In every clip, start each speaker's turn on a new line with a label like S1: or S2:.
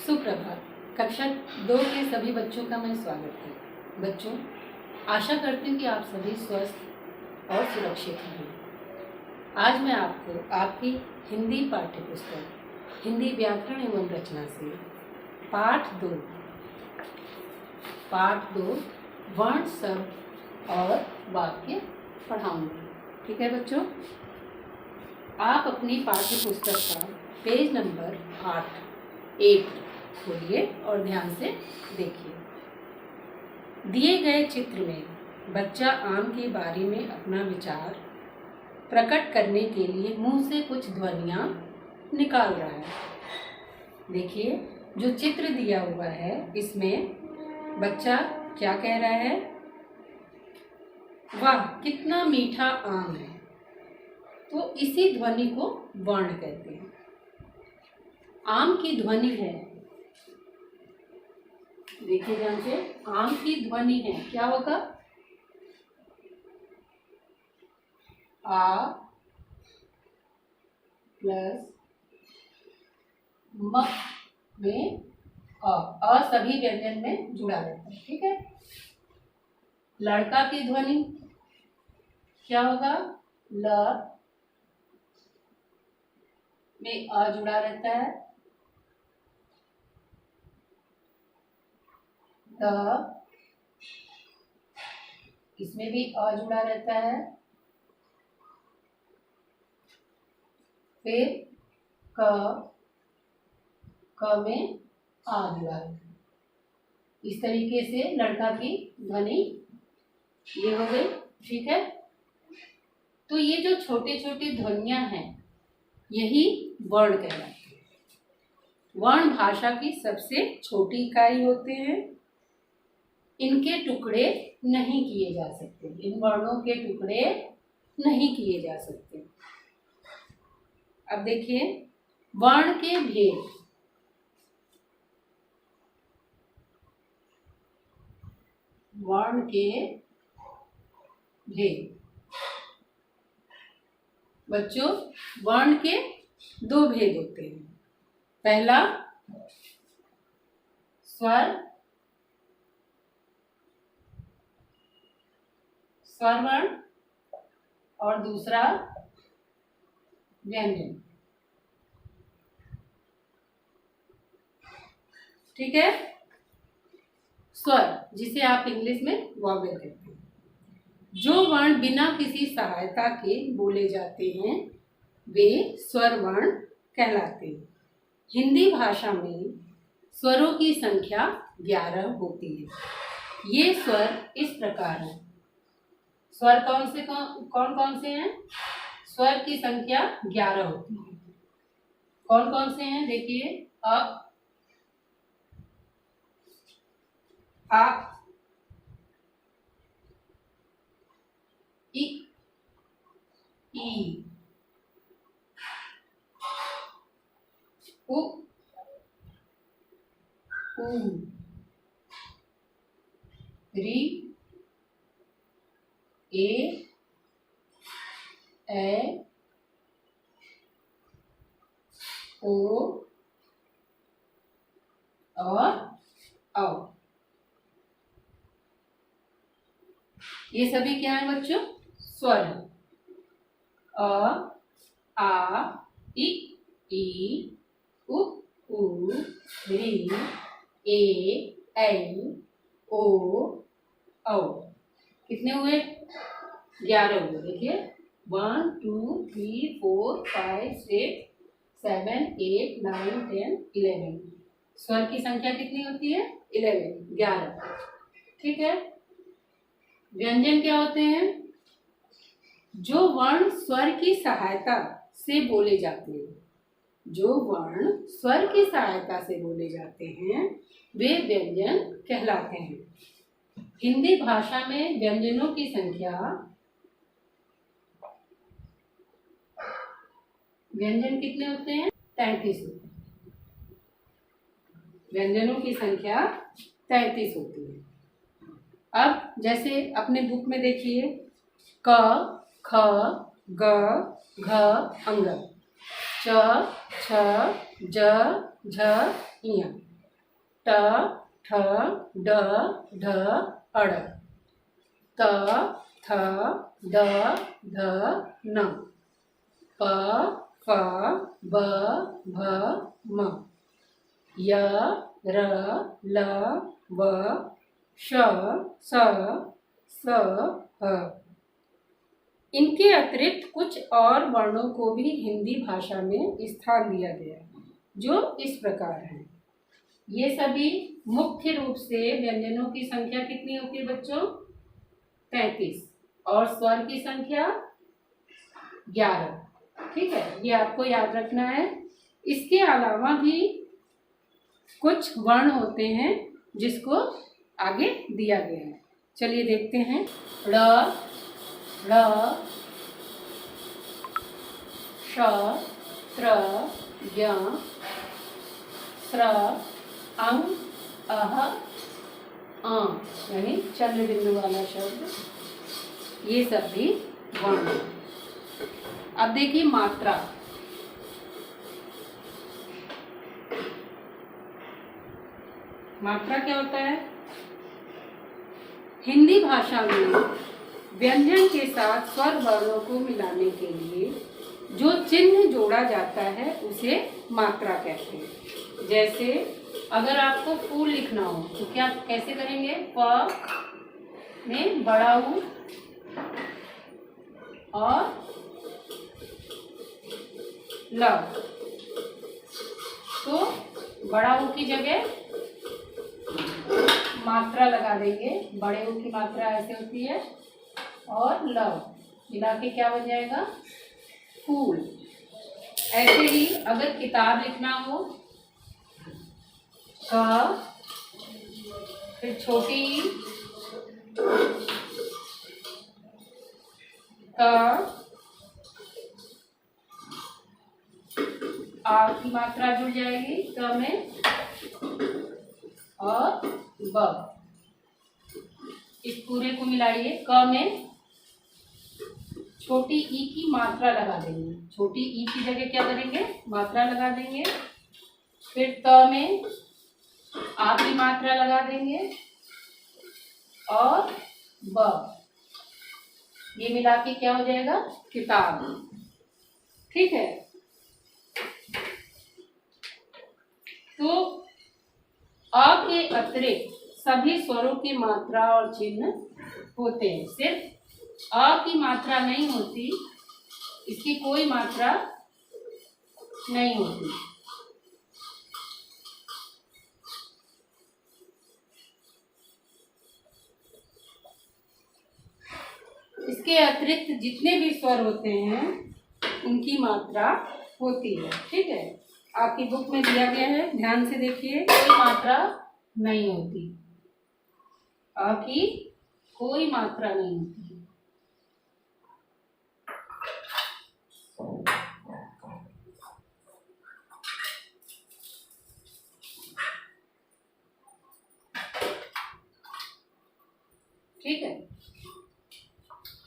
S1: सुप्रभात। कक्षा 2 के सभी बच्चों का मैं स्वागत है। बच्चों, आशा करती हूँ कि आप सभी स्वस्थ और सुरक्षित हैं। आज मैं आपको आपकी हिंदी पाठ्य पुस्तक हिंदी व्याकरण एवं रचना से पाठ 2 वर्ण, शब्द और वाक्य पढ़ाऊंगी। ठीक है बच्चों, आप अपनी पाठ्य पुस्तक का पेज नंबर 8 खोलिए और ध्यान से देखिए। दिए गए चित्र में बच्चा आम के बारे में अपना विचार प्रकट करने के लिए मुंह से कुछ ध्वनियां निकाल रहा है। देखिए, जो चित्र दिया हुआ है इसमें बच्चा क्या कह रहा है? वाह, कितना मीठा आम है। तो इसी ध्वनि को वर्ण कहते हैं। आम की ध्वनि है, देखिए ध्यान से, आम की ध्वनि है, क्या होगा? आ प्लस म में अ सभी व्यंजन में जुड़ा रहता है। ठीक है। लड़का की ध्वनि क्या होगा? ल में अ जुड़ा रहता है। इसमें भी अ जुड़ा रहता है। फिर क में आ जुड़ा रहता है। इस तरीके से लड़का की ध्वनि ये हो गई। ठीक है। तो ये जो छोटे छोटे ध्वनियां हैं यही वर्ण कहलाते हैं। वर्ण भाषा की सबसे छोटी इकाई होते हैं। इनके टुकड़े नहीं किए जा सकते, इन वर्णों के टुकड़े नहीं किए जा सकते। अब देखिए, वर्ण के भेद। वर्ण के भेद बच्चों, वर्ण के 2 भेद होते हैं। पहला स्वर वर्ण और दूसरा व्यंजन। ठीक है। स्वर, जिसे आप इंग्लिश में वॉवेल कहते हैं, जो वर्ण बिना किसी सहायता के बोले जाते हैं वे स्वर वर्ण कहलाते हैं। हिंदी भाषा में स्वरों की संख्या 11 होती है। ये स्वर इस प्रकार हैं। स्वर कौन कौन से हैं? स्वर की संख्या 11 होती है। कौन कौन से हैं? देखिए, अ, आ, इ, ई, उ, री, ए, ओ और औ। ये सभी क्या है बच्चों? स्वर है। अ, आ, इ, ई, उ, री, ए, ओ, औ। कितने हुए? 11 हुए। देखिए, 1 2 3 4 5 6 7 8 9 10 11। स्वर की संख्या कितनी होती है? 11। ठीक है। व्यंजन क्या होते हैं? जो वर्ण स्वर की सहायता से बोले जाते हैं, जो वर्ण स्वर की सहायता से बोले जाते हैं वे व्यंजन कहलाते हैं। हिंदी भाषा में व्यंजनों की संख्या, व्यंजन कितने होते हैं? 33 होते हैं। व्यंजनों की संख्या 33 होती है। अब जैसे अपने बुक में देखिए, क, ख, ग, घ, अंग, च छ ज झ इया, ट ठ ड ढ अड़, त थ द ध न, प फ ब भ म, य र ल व श स स ह। इनके अतिरिक्त कुछ और वर्णों को भी हिंदी भाषा में स्थान दिया गया है, जो इस प्रकार है। ये सभी मुख्य रूप से व्यंजनों की संख्या कितनी होती है बच्चों? 33, और स्वर की संख्या 11। ठीक है, ये आपको याद रखना है। इसके अलावा भी कुछ वर्ण होते हैं जिसको आगे दिया गया है। चलिए देखते हैं। ड़ ळ श त्र य स्र अं अह अ, यानी चंद्र बिंदु वाला शब्द, ये सब भी वर्ण। अब देखिए मात्रा। मात्रा क्या होता है? हिंदी भाषा में व्यंजन के साथ स्वर वर्णों को मिलाने के लिए जो चिन्ह जोड़ा जाता है उसे मात्रा कहते हैं। जैसे अगर आपको फूल लिखना हो तो क्या कैसे करेंगे? प में बड़ा ऊ और ल, तो बड़ा ऊ की जगह मात्रा लगा देंगे। बड़े ऊ की मात्रा ऐसे होती है, और ल मिला के क्या बन जाएगा? फूल। ऐसे ही अगर किताब लिखना हो, क फिर छोटी ई, क, आ की मात्रा जुड़ जाएगी क में, और ब। इस पूरे को मिलाइए। क में छोटी ई की मात्रा लगा देंगे। छोटी ई की जगह क्या करेंगे? मात्रा लगा देंगे। फिर त में आ की मात्रा लगा देंगे, और ब। ये मिला के क्या हो जाएगा? किताब। ठीक है, तो अ के अतिरिक्त सभी स्वरों की मात्रा और चिन्ह होते हैं। सिर्फ अ की मात्रा नहीं होती, इसकी कोई मात्रा नहीं होती। इसके अतिरिक्त जितने भी स्वर होते हैं उनकी मात्रा होती है। ठीक है, आपकी बुक में दिया गया है, ध्यान से देखिए। कोई मात्रा नहीं होती, अ की कोई मात्रा नहीं होती। ठीक है,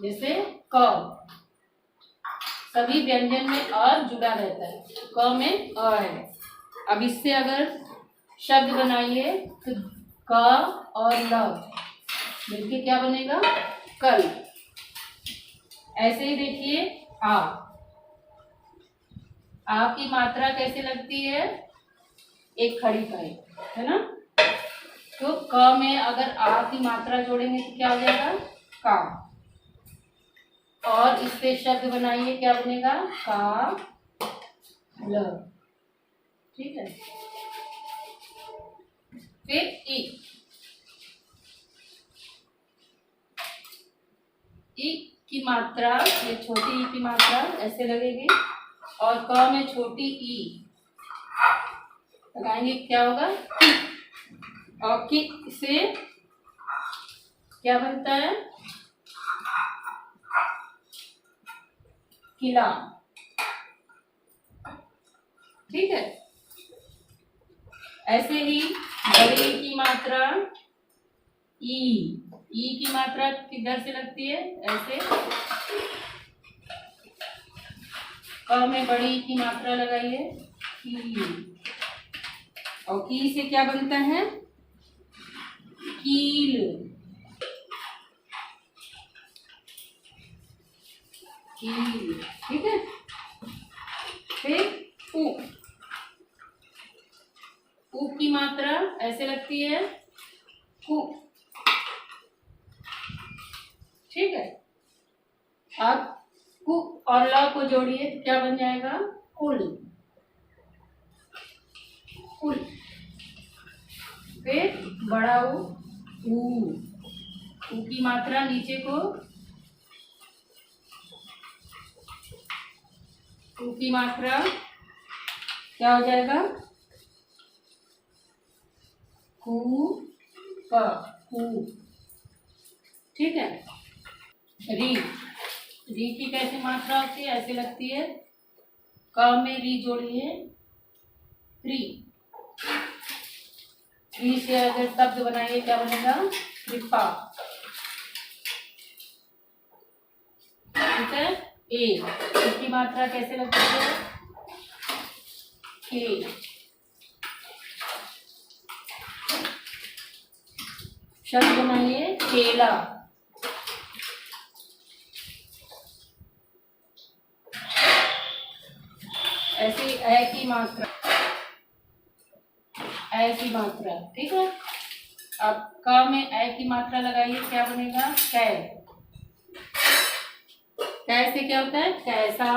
S1: जैसे क, सभी व्यंजन में अ जुड़ा रहता है। क में अ है। अब इससे अगर शब्द बनाइए तो क और ल मिलके क्या बनेगा? कल। ऐसे ही देखिए आ की मात्रा कैसे लगती है? एक खड़ी पाई, है ना? तो क में अगर आ की मात्रा जोड़ेंगे तो क्या हो जाएगा? का। और इससे शब्द बनाइए, क्या बनेगा? का ल। ठीक है, फिर ई की मात्रा, ये छोटी ई की मात्रा ऐसे लगेगी, और क में छोटी ई लगाएंगे, क्या होगा? की। और की से क्या बनता है? किला। ठीक है, ऐसे ही बड़े की मात्रा ई की मात्रा किधर से लगती है? ऐसे। क में बड़ी की मात्रा लगाइए, की। और की से क्या बनता है? कील, कील। ठीक है। फिर उ, उ की मात्रा ऐसे लगती है, कु। ठीक है। अब कु और ल को जोड़िए तो क्या बन जाएगा? कुल, कुल। फिर बड़ा ऊ की मात्रा नीचे को, ऊ की मात्रा क्या हो जाएगा? कु, क, कु। ठीक है। री, री की कैसी मात्रा होती है? ऐसे लगती है, क में री जोड़िए, री। री से अगर शब्द बनाइए क्या बनेगा? कृपा। ठीक है। ए, इसकी मात्रा कैसे लगती है? के। शब्द बनाइए, केला। ऐसी ए की मात्रा, ए की मात्रा। ठीक है। अब क में ए की मात्रा लगाइए, क्या बनेगा? कै। कै से क्या होता है? कैसा।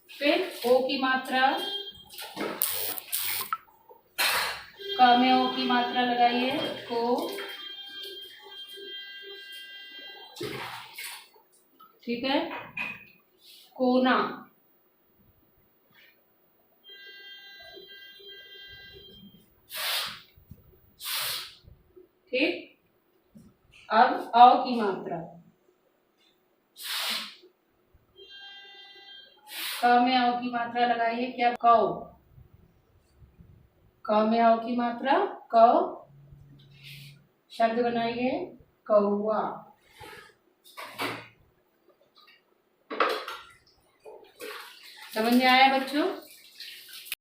S1: फिर ओ की मात्रा, क में ओ की मात्रा लगाइए, को। ठीक है। कोना। ठीक। अब अ की मात्रा, क में अ की मात्रा लगाइए, क्या? कौ। क में अ की मात्रा, कौ। शब्द बनाइए, कौआ। समझ में आया बच्चों?